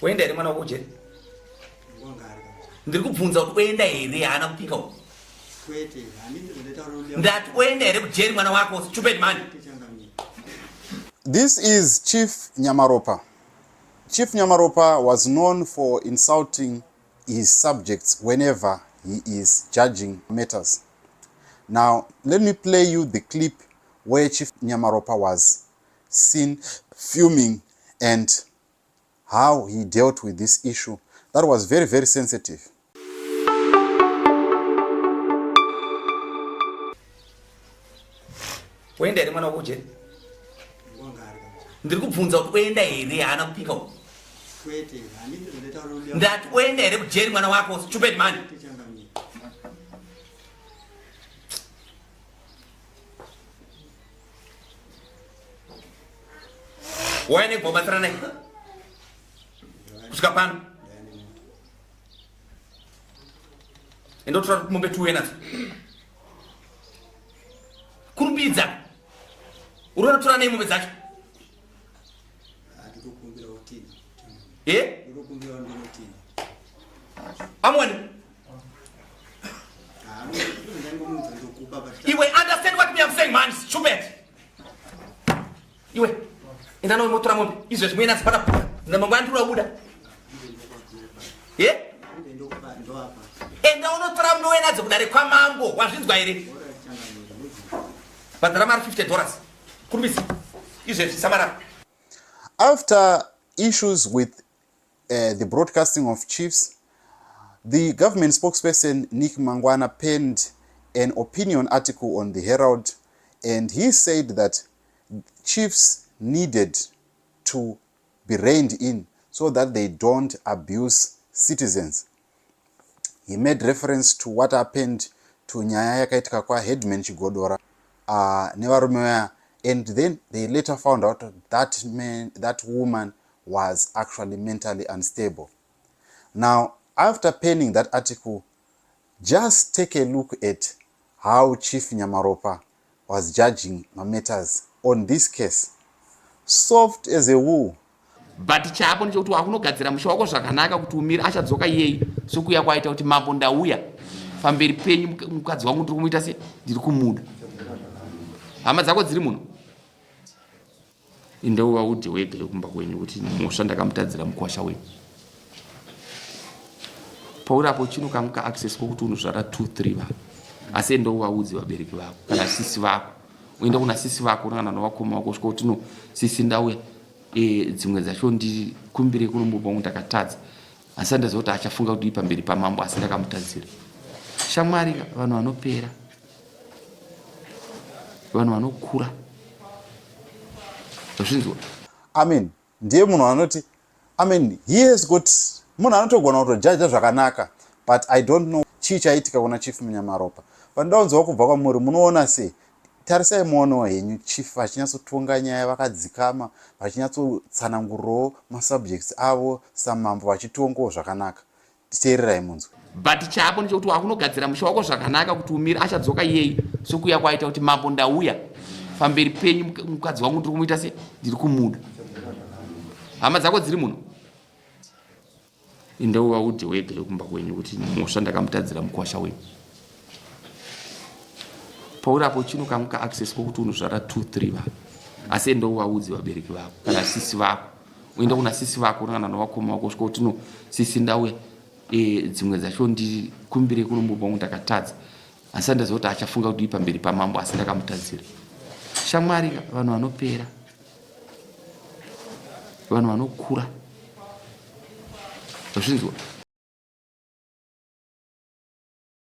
Wenda ere mwana wako ndiri kubvunza kuti oenda here haana kupika uko ndati oenda here kujeri mwana wako stupid man. This is Chief Nyamaropa. Chief Nyamaropa was known for insulting his subjects whenever he is judging matters. Now, let me play you the clip where Chief Nyamaropa was seen fuming and how he dealt with this issue. That was very, very sensitive. Oenda here mwana wako ndiri kubvunza kuti oenda here haana kupika uko ndati oenda here kujeri mwana wako stupid man. Waene kubatsira naye kusvika pano endo tora kumombe tuwe nazo kurumbidza urona tora naye mombe dzacho amwani iwe understand what me I'm saying man, stupid iwe enda nawe motora mombe izvo zvimwe nasipata namangwana turi wabuda enda unotora mno wenadzo kudare kwamambo wazvinzwa here bhadhara mari $50 kurumbisa izvo zvisamara. After issues with the broadcasting of chiefs, the government spokesperson Nick Mangwana penned an opinion article on the Herald, and he said that chiefs needed to be reined in so that they don't abuse citizens. He made reference to what happened to nyaya yakaitika kwa Headman Chigodora nevarume vaya, and then they later found out that woman was actually mentally unstable. Now, after penning that article, just take a look at how Chief Nyamaropa was judging matters on this case. Soft as a wool. But chapo ndicho kuti wakunogadzira musha wako zvakanaka kuti umire achadzoka iyeyi sokuya kwaita kuti mambo ndauya pamberi penyu mukadzi wangu ndiri kumuita se ndiri kumuda hama dzako dziri muno indowa udhe wega kumba kwenyu kuti musha ndakamutadzira mukwasha wenyu paurapo chino kamuka access kokuti unozvara 2-3 vanhu asi endowa udze vabereki vako kana sisi vako uenda kuna sisi vako kana novakoma vako svika kuti no sisi ndauya dzimwe dzacho ndikumbire kurumurwa munhu ndakatadza asi ndazoti achafunga kuti pamberi pamambo asi ndakamutadzira shamwari vanhu vanopera vanhu vanokura zvinzwa ndiye munhu anoti he has got munhu anotogona kutojaja zvakanaka, but I don't know chii chaitika kuna Chief Nyamaropa. Pandaunzwa kubva kwamuri munoona sei? Tarisai muono henyu chief vachinyatsotonga nyaya vakadzikama vachinyatsotsanangurirawo masubjects avo samambo vachitongawo zvakanaka. Teererai munzwe. But chapo ndicho kuti wakunogadzira musha wako zvakanaka kuti umire achadzoka iyeyi sokuya kwaita kuti mambo ndauya pamberi penyu mukadzi wangu ndiri kumuita se ndiri kumuda hama dzako dziri muno indowa udhe wega kumba kwenyu kuti musha ndakamutadzira mukwasha wenyu paurapo chino kamuka access kokuti unozvara 2-3 vanhu asi endowa udze vabereki vako kana sisi vako uenda kuna sisi vako kana novakoma vako svika kuti no sisi ndauya dzimwe dzacho ndikumbire kurumurwa munhu ndakatadza asi ndazoti achafunga kuti pamberi pamambo asi ndakamutadzira shamwari vanhu vanopera vanhu vanokura zvinzwa.